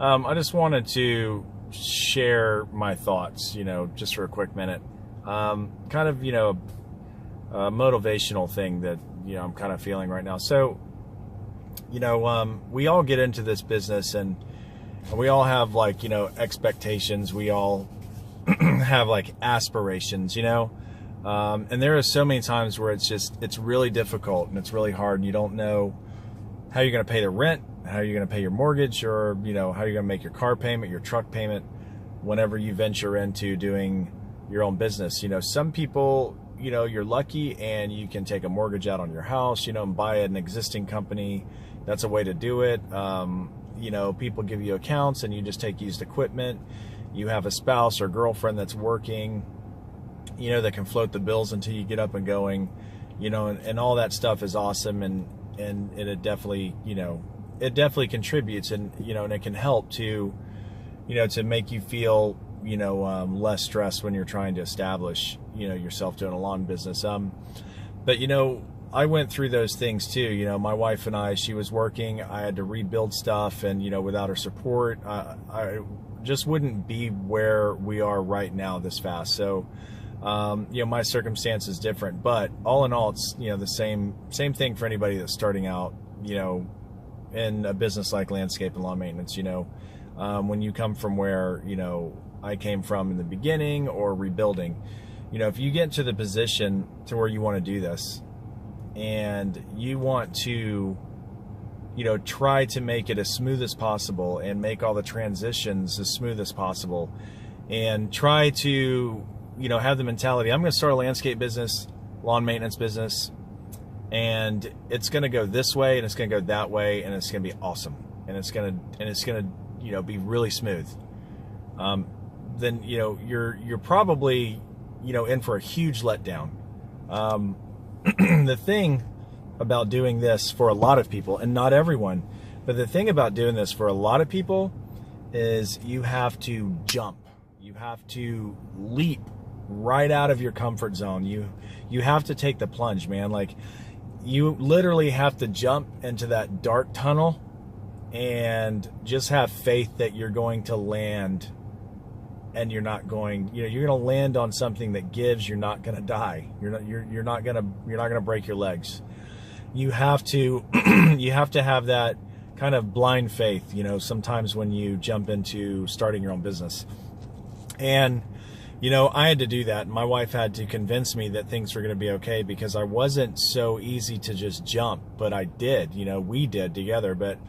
I just wanted to share my thoughts, just for a quick minute. Kind of, a motivational thing that, I'm kind of feeling right now. So, we all get into this business and we all have expectations. We all have aspirations, and there are so many times where it's really difficult and it's really hard and you don't know how you're going to pay the rent, how you're going to pay your mortgage, or, how you're going to make your car payment, your truck payment, whenever you venture into doing your own business. Some people, you're lucky and you can take a mortgage out on your house, and buy an existing company. That's a way to do it. People give you accounts and you just take used equipment. You have a spouse or girlfriend that's working, that can float the bills until you get up and going, and all that stuff is awesome. And it definitely, it definitely contributes, and, and it can help to, to make you feel, less stressed when you're trying to establish, yourself doing a lawn business. But, I went through those things too. My wife and I, she was working, I had to rebuild stuff, and, without her support, I just wouldn't be where we are right now this fast. So, my circumstance is different, but all in all, it's, the same thing for anybody that's starting out, in a business like landscape and lawn maintenance. When you come from where, I came from in the beginning, or rebuilding, if you get to the position to where you want to do this and you want to, try to make it as smooth as possible and make all the transitions as smooth as possible, and try to, have the mentality, I'm going to start a landscape business, lawn maintenance business, and it's going to go this way and it's going to go that way, and it's going to be awesome, and it's going to be really smooth. Then, you're probably, in for a huge letdown. The thing about doing this for a lot of people, and not everyone, but the thing about doing this for a lot of people is you have to jump. You have to leap right out of your comfort zone. You have to take the plunge, man. You literally have to jump into that dark tunnel and just have faith that you're going to land, and you're not going, you're going to land on something that gives. You're not going to die. You're not going to break your legs. You have to you have to have that kind of blind faith, sometimes when you jump into starting your own business. And I had to do that. My wife had to convince me that things were going to be okay, because I wasn't so easy to just jump, but I did. We did together. But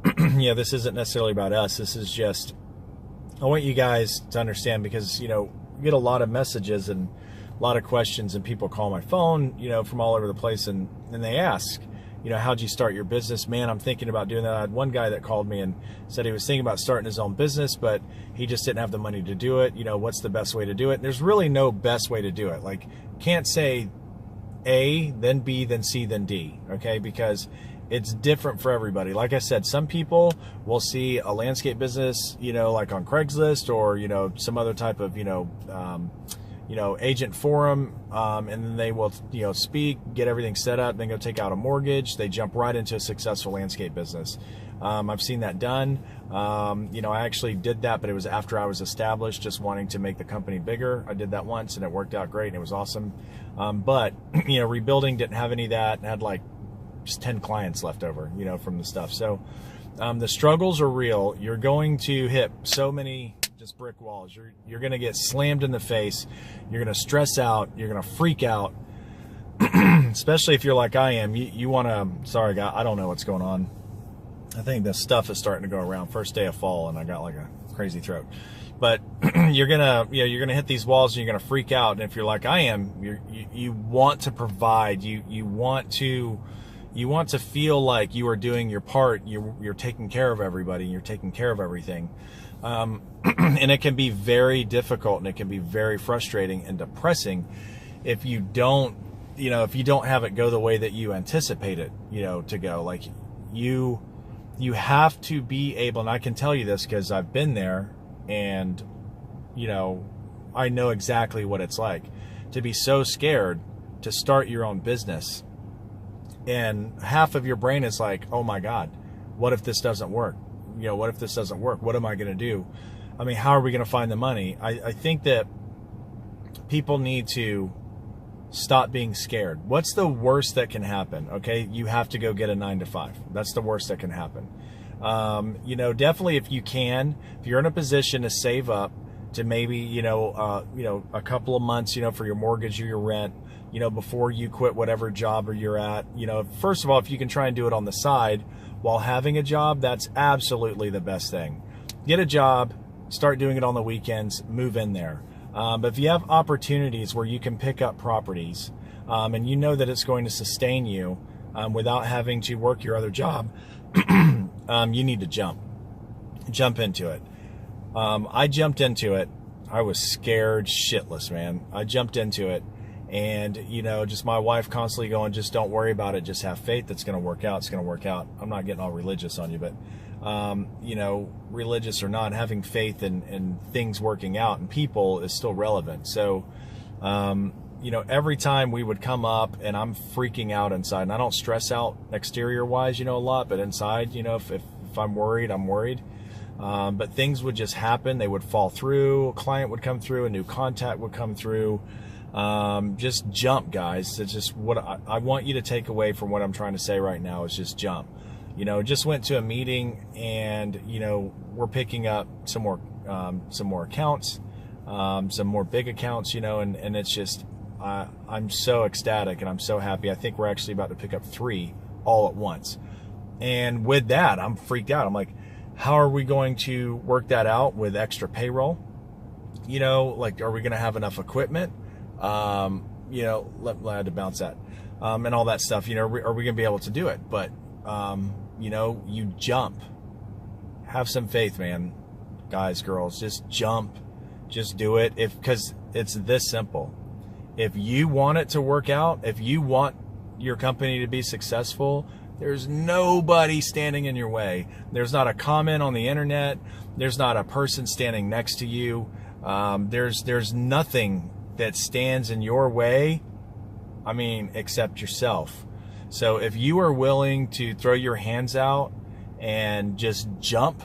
this isn't necessarily about us. This is just, I want you guys to understand, because you get a lot of messages and a lot of questions, and people call my phone, from all over the place, and they ask, how'd you start your business? Man, I'm thinking about doing that. I had one guy that called me and said he was thinking about starting his own business, but he just didn't have the money to do it. What's the best way to do it? And there's really no best way to do it. Can't say A, then B, then C, then D, okay? Because it's different for everybody. Like I said, some people will see a landscape business, like on Craigslist, or, some other type of, agent forum, and then they will, speak, get everything set up, then go take out a mortgage. They jump right into a successful landscape business. I've seen that done. I actually did that, but it was after I was established, just wanting to make the company bigger. I did that once and it worked out great and it was awesome. But, rebuilding, didn't have any of that, and had just 10 clients left over, from the stuff. So, the struggles are real. You're going to hit so many just brick walls. You're going to get slammed in the face. You're going to stress out. You're going to freak out, especially if you're like I am. You want to, sorry, guy, I don't know what's going on. I think this stuff is starting to go around. First day of fall, and I got a crazy throat. But you're gonna hit these walls, and you're gonna freak out. And if you're like I am, you want to provide. You want to feel like you are doing your part. You're taking care of everybody. You're taking care of everything. And it can be very difficult, and it can be very frustrating and depressing if you don't have it go the way that you anticipate it, to go. You have to be able, and I can tell you this because I've been there, and, I know exactly what it's like to be so scared to start your own business. And half of your brain is like, oh my God, what if this doesn't work? what if this doesn't work? What am I going to do? I mean, how are we going to find the money? I think that people need to stop being scared. What's the worst that can happen? Okay, you have to go get a 9-to-5. That's the worst that can happen. Definitely if you're in a position to save up to maybe, a couple of months, for your mortgage or your rent, before you quit whatever job you're at, first of all, if you can try and do it on the side while having a job, that's absolutely the best thing. Get a job, start doing it on the weekends, move in there. But if you have opportunities where you can pick up properties, and you know that it's going to sustain you, without having to work your other job, you need to jump into it. I jumped into it. I was scared shitless, man. I jumped into it, and just my wife constantly going, just don't worry about it, just have faith, it's going to work out, it's going to work out. I'm not getting all religious on you, but religious or not, having faith in things working out and people is still relevant. So every time we would come up, and I'm freaking out inside, and I don't stress out exterior wise, a lot, but inside, if I'm worried, I'm worried. But things would just happen. They would fall through. A client would come through. A new contact would come through. Just jump, guys. It's just what I want you to take away from what I'm trying to say right now is just jump. Just went to a meeting, and, we're picking up some more accounts, some more big accounts, and it's just, I'm so ecstatic and I'm so happy. I think we're actually about to pick up 3 all at once. And with that, I'm freaked out. I'm like, how are we going to work that out with extra payroll? Are we going to have enough equipment? I had to bounce that, and all that stuff, are we going to be able to do it? But, you jump, have some faith, man, guys, girls, just jump, just do it. Because it's this simple. If you want it to work out, if you want your company to be successful, there's nobody standing in your way. There's not a comment on the internet. There's not a person standing next to you. There's nothing that stands in your way, except yourself. So if you are willing to throw your hands out and just jump,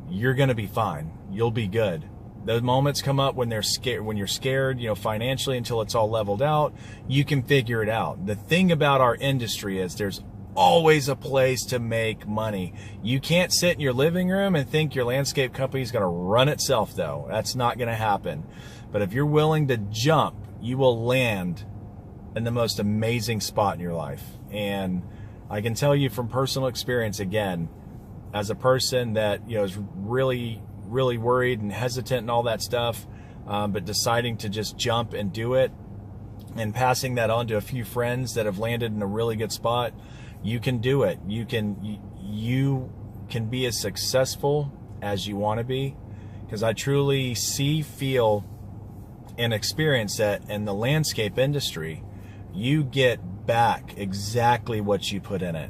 you're going to be fine. You'll be good. Those moments come up when you're scared, financially, until it's all leveled out. You can figure it out. The thing about our industry is there's always a place to make money. You can't sit in your living room and think your landscape company is going to run itself, though. That's not going to happen. But if you're willing to jump, you will land in the most amazing spot in your life. And I can tell you from personal experience, again, as a person that is really, really worried and hesitant and all that stuff, but deciding to just jump and do it, and passing that on to a few friends that have landed in a really good spot, you can do it. You can be as successful as you want to be, because I truly see, feel, and experience that in the landscape industry, you get back exactly what you put in it.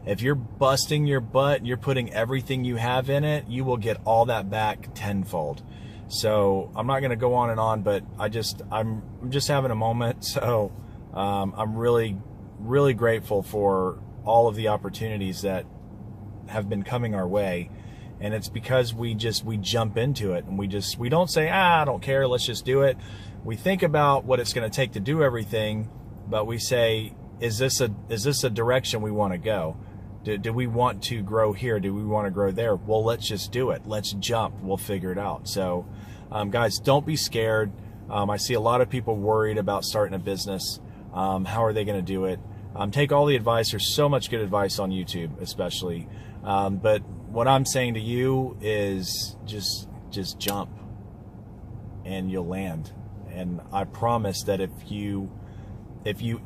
If you're busting your butt and you're putting everything you have in it, you will get all that back tenfold. So I'm not going to go on and on, but I'm just having a moment. So I'm really, really grateful for all of the opportunities that have been coming our way. And it's because we jump into it, and we don't say, I don't care, let's just do it. We think about what it's going to take to do everything, but we say, is this a direction we want to go? Do we want to grow here? Do we want to grow there? Well, let's just do it. Let's jump. We'll figure it out. So, guys, don't be scared. I see a lot of people worried about starting a business. How are they going to do it? Take all the advice. There's so much good advice on YouTube, especially. But what I'm saying to you is just jump, and you'll land. And I promise that if you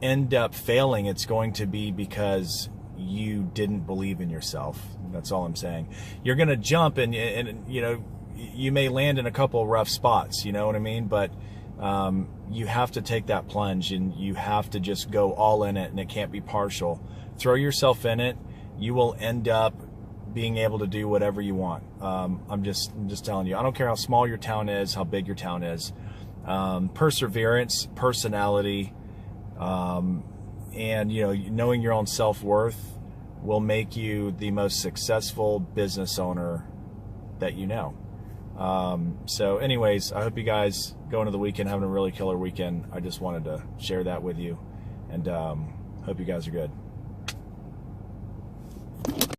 end up failing, it's going to be because you didn't believe in yourself. That's all I'm saying. You're going to jump, and you may land in a couple of rough spots, you know what I mean? But you have to take that plunge, and you have to just go all in it, and it can't be partial. Throw yourself in it. You will end up being able to do whatever you want. I'm just telling you. I don't care how small your town is, how big your town is. Perseverance, personality, and knowing your own self-worth will make you the most successful business owner that you know. So anyways, I hope you guys go into the weekend having a really killer weekend. I just wanted to share that with you, and hope you guys are good.